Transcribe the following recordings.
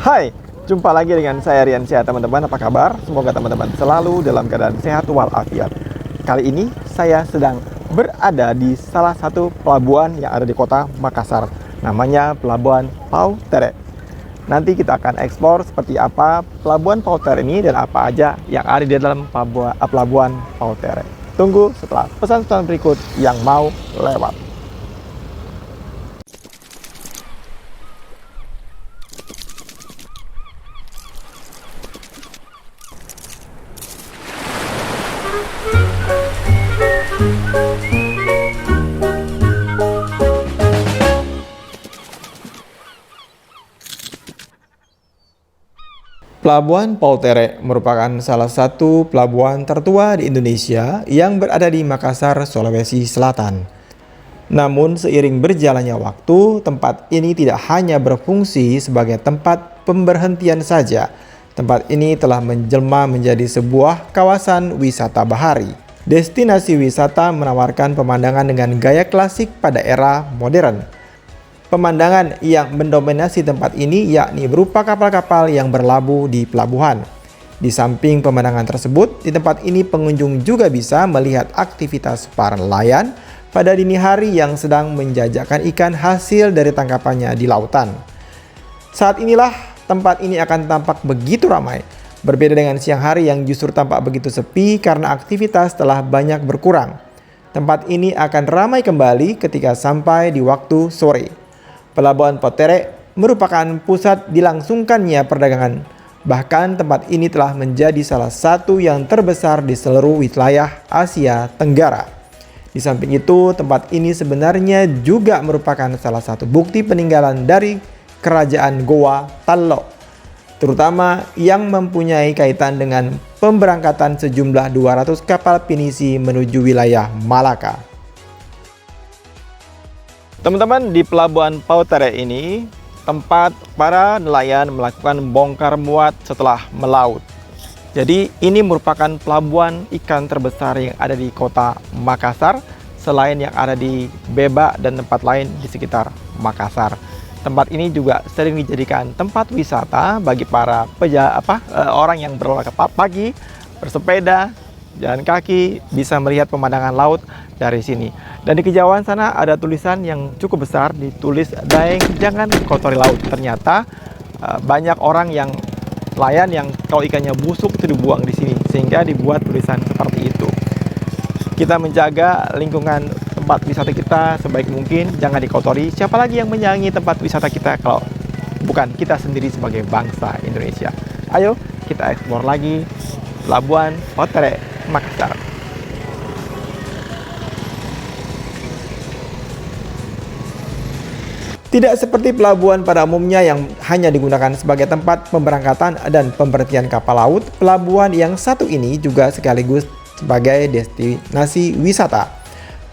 Hai, jumpa lagi dengan saya Rian Syah. Teman-teman, apa kabar? Semoga teman-teman selalu dalam keadaan sehat walafiat. Kali ini saya sedang berada di salah satu pelabuhan yang ada di kota Makassar. Namanya Pelabuhan Paus Terek. Nanti kita akan eksplor seperti apa Pelabuhan Paus Terek ini dan apa aja yang ada di dalam Pelabuhan Paus Terek. Tunggu setelah pesan-pesan berikut yang mau lewat. Pelabuhan Paus Terek merupakan salah satu pelabuhan tertua di Indonesia yang berada di Makassar, Sulawesi Selatan. Namun seiring berjalannya waktu, tempat ini tidak hanya berfungsi sebagai tempat pemberhentian saja. Tempat ini telah menjelma menjadi sebuah kawasan wisata bahari. Destinasi wisata menawarkan pemandangan dengan gaya klasik pada era modern. Pemandangan yang mendominasi tempat ini yakni berupa kapal-kapal yang berlabuh di pelabuhan. Di samping pemandangan tersebut, di tempat ini pengunjung juga bisa melihat aktivitas para nelayan pada dini hari yang sedang menjajakan ikan hasil dari tangkapannya di lautan. Saat inilah tempat ini akan tampak begitu ramai. Berbeda dengan siang hari yang justru tampak begitu sepi karena aktivitas telah banyak berkurang. Tempat ini akan ramai kembali ketika sampai di waktu sore. Pelabuhan Paus Terek merupakan pusat dilangsungkannya perdagangan. Bahkan tempat ini telah menjadi salah satu yang terbesar di seluruh wilayah Asia Tenggara. Di samping itu, tempat ini sebenarnya juga merupakan salah satu bukti peninggalan dari kerajaan Goa Talok, terutama yang mempunyai kaitan dengan pemberangkatan sejumlah 200 kapal pinisi menuju wilayah Malaka. Teman-teman, di Pelabuhan Paus Terek ini tempat para nelayan melakukan bongkar muat setelah melaut. Jadi ini merupakan pelabuhan ikan terbesar yang ada di kota Makassar selain yang ada di Beba dan tempat lain di sekitar Makassar. Tempat ini juga sering dijadikan tempat wisata bagi para orang yang berolahraga pagi, bersepeda, jalan kaki, bisa melihat pemandangan laut dari sini. Dan di kejauhan sana ada tulisan yang cukup besar, ditulis "Daeng jangan kotori laut". Ternyata banyak orang yang nelayan yang kalau ikannya busuk itu dibuang di sini, sehingga dibuat tulisan seperti itu. Kita menjaga lingkungan tempat wisata kita sebaik mungkin, jangan dikotori. Siapa lagi yang menyayangi tempat wisata kita kalau bukan kita sendiri sebagai bangsa Indonesia? Ayo kita eksplor lagi Pelabuhan Paus Terek, Makassar. Tidak seperti pelabuhan pada umumnya yang hanya digunakan sebagai tempat pemberangkatan dan pemberhentian kapal laut, pelabuhan yang satu ini juga sekaligus sebagai destinasi wisata.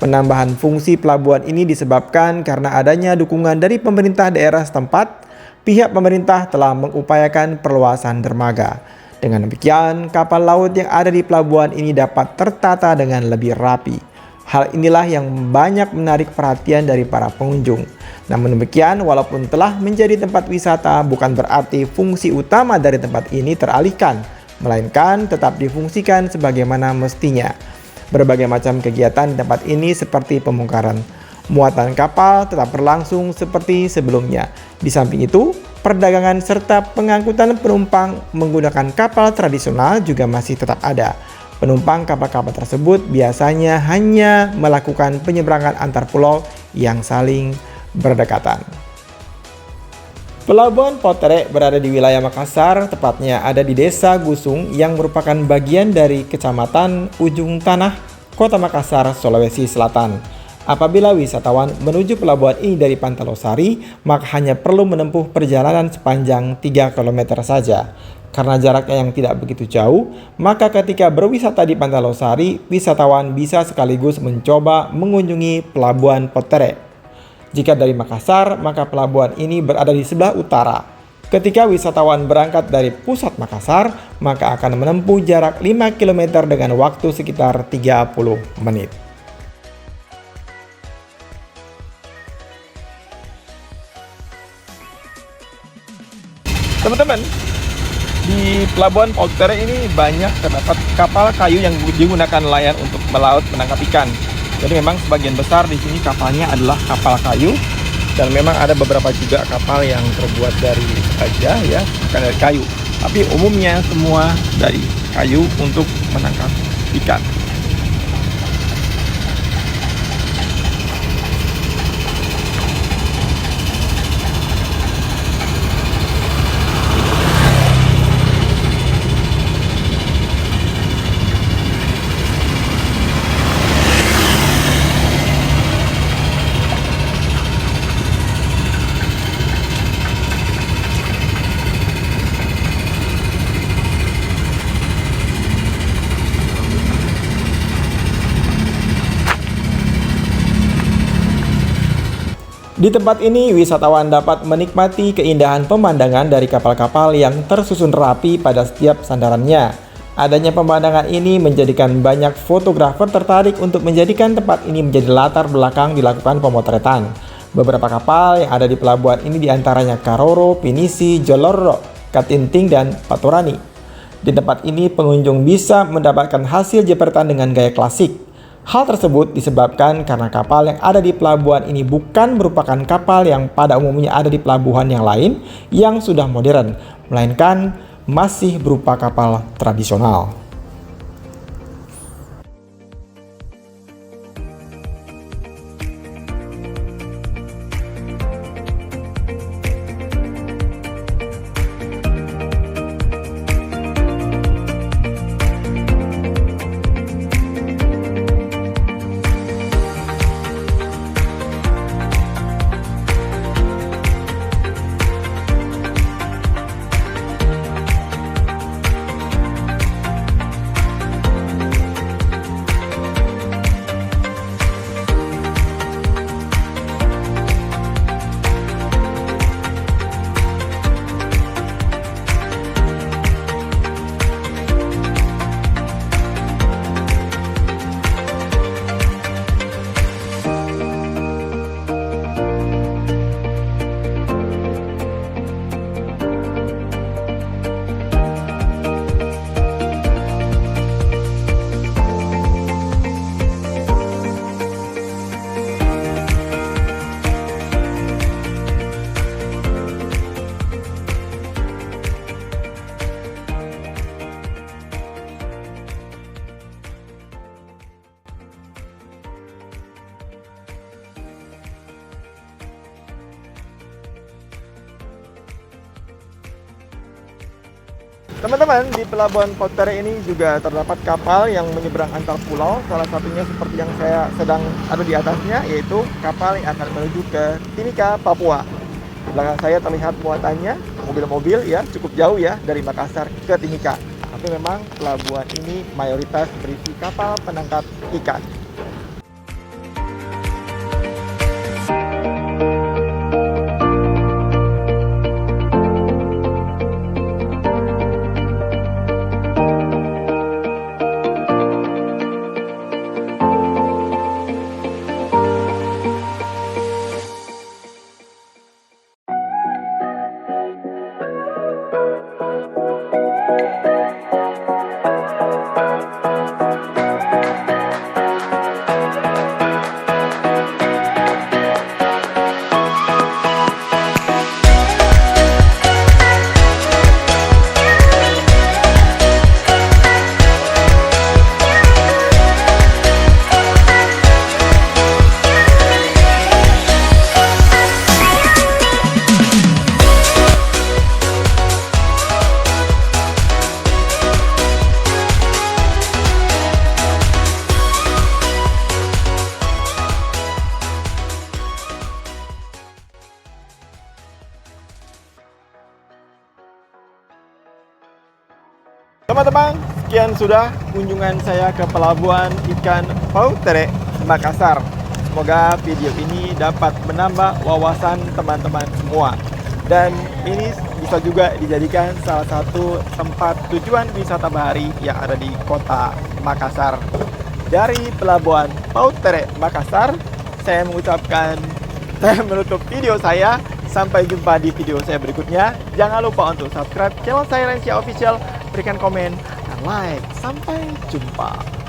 Penambahan fungsi pelabuhan ini disebabkan karena adanya dukungan dari pemerintah daerah setempat. Pihak pemerintah telah mengupayakan perluasan dermaga. Dengan demikian, kapal laut yang ada di pelabuhan ini dapat tertata dengan lebih rapi. Hal inilah yang banyak menarik perhatian dari para pengunjung. Namun demikian, walaupun telah menjadi tempat wisata, bukan berarti fungsi utama dari tempat ini teralihkan, melainkan tetap difungsikan sebagaimana mestinya. Berbagai macam kegiatan di tempat ini seperti pembongkaran muatan kapal tetap berlangsung seperti sebelumnya. Di samping itu, perdagangan serta pengangkutan penumpang menggunakan kapal tradisional juga masih tetap ada. Penumpang kapal-kapal tersebut biasanya hanya melakukan penyeberangan antar pulau yang saling berdekatan. Pelabuhan Paus Terek berada di wilayah Makassar, tepatnya ada di Desa Gusung yang merupakan bagian dari Kecamatan Ujung Tanah, Kota Makassar, Sulawesi Selatan. Apabila wisatawan menuju pelabuhan ini dari Pantelosari, maka hanya perlu menempuh perjalanan sepanjang 3 km saja. Karena jaraknya yang tidak begitu jauh, maka ketika berwisata di Pantelosari, wisatawan bisa sekaligus mencoba mengunjungi Pelabuhan Paus Terek. Jika dari Makassar, maka pelabuhan ini berada di sebelah utara. Ketika wisatawan berangkat dari pusat Makassar, maka akan menempuh jarak 5 km dengan waktu sekitar 30 menit. Teman-teman, di Pelabuhan Paut Tere ini banyak terdapat kapal kayu yang digunakan nelayan untuk melaut menangkap ikan. Jadi memang sebagian besar di sini kapalnya adalah kapal kayu, dan memang ada beberapa juga kapal yang terbuat dari baja ya, bukan dari kayu. Tapi umumnya semua dari kayu untuk menangkap ikan. Di tempat ini, wisatawan dapat menikmati keindahan pemandangan dari kapal-kapal yang tersusun rapi pada setiap sandarannya. Adanya pemandangan ini menjadikan banyak fotografer tertarik untuk menjadikan tempat ini menjadi latar belakang dilakukan pemotretan. Beberapa kapal yang ada di pelabuhan ini diantaranya Karoro, Pinisi, Joloro, Katinting, dan Paturani. Di tempat ini, pengunjung bisa mendapatkan hasil jepretan dengan gaya klasik. Hal tersebut disebabkan karena kapal yang ada di pelabuhan ini bukan merupakan kapal yang pada umumnya ada di pelabuhan yang lain yang sudah modern, melainkan masih berupa kapal tradisional. Teman-teman, di Pelabuhan Paut Tere ini juga terdapat kapal yang menyeberang antar pulau. Salah satunya seperti yang saya sedang ada di atasnya, yaitu kapal yang akan menuju ke Timika, Papua. Di belakang saya terlihat muatannya, mobil-mobil ya, cukup jauh ya dari Makassar ke Timika. Tapi memang pelabuhan ini mayoritas berisi kapal penangkap ikan. Teman-teman, sekian sudah kunjungan saya ke Pelabuhan Ikan Paut Tere, Makassar. Semoga video ini dapat menambah wawasan teman-teman semua. Dan ini bisa juga dijadikan salah satu tempat tujuan wisata bahari yang ada di kota Makassar. Dari Pelabuhan Paut Tere, Makassar, saya menutup video saya. Sampai jumpa di video saya berikutnya. Jangan lupa untuk subscribe channel saya Lensia Official, berikan komen dan like. Sampai jumpa.